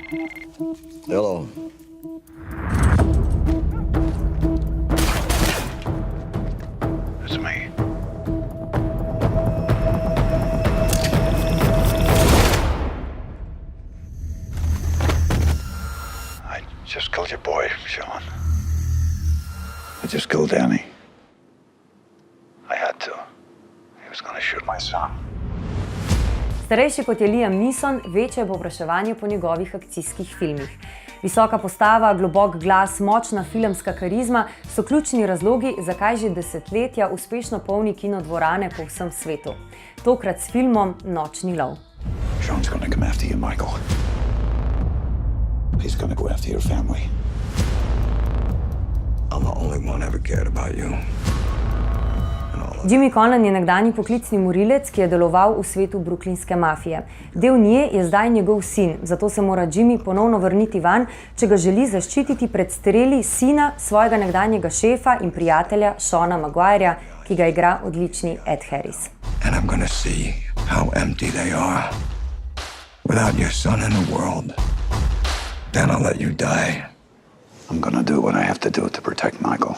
Hello. It's me. I just killed your boy, Sean. I just killed Danny. I had to. He was gonna shoot my son. Starejši kot je Liam Neeson, večje je povpraševanje po njegovih akcijskih filmih. Visoka postava, globok glas, močna filmska karizma so ključni razlogi, zakaj že desetletja uspešno polni kinodvorane po vsem svetu. Tokrat s filmom Nočni lov. Sean's gonna come after you, Michael. He's gonna go after your family. I'm the only one ever cared about you. Jimmy Conlan je nekdanji poklicni morilec, ki je deloval v svetu brooklynske mafije. Del nje je zdaj njegov sin, zato se mora Jimmy ponovno vrniti van, če ga želi zaščititi pred streli sina svojega nekdanjega šefa in prijatelja Seana Maguirea, ki ga igra odlični Ed Harris. And I'm gonna see how empty they are. Without your son in the world, then I'll let you die. I'm gonna do what I have to do to protect Michael.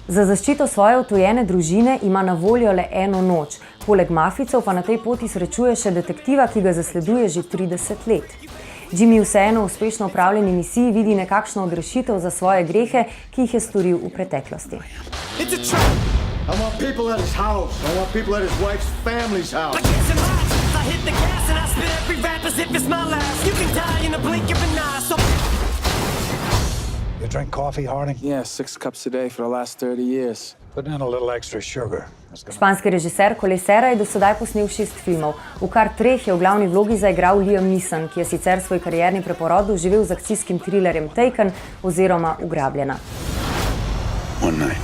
Za zaščito svoje odtujene družine ima na voljo le eno noč. Poleg mafijcev pa na tej poti srečuje še detektiva, ki ga zasleduje že 30 let. Jimmy vseeno v uspešno opravljeni misiji vidi nekakšno odrešitev za svoje grehe, ki jih je storil v preteklosti. I want people at his house. I want people at his wife's family's house. I hit the gas and I spit every rap as if it's my last. You can die in a blink of an eye, so... You drink coffee, Harding? Yeah, 6 cups a day for the last 30 years. Put in a little extra sugar. Španski režiser Colesera je do sedaj posnel 6 filmov. V kar 3 je v glavni vlogi zaigral Liam Neeson, ki je sicer svoj karierni preporod doživel z akcijskim thrillerjem Taken oziroma Ugrabljena. One night.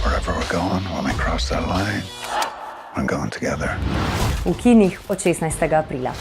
Wherever we're going, when I cross that line, we're going together. V kinih od 16. aprila.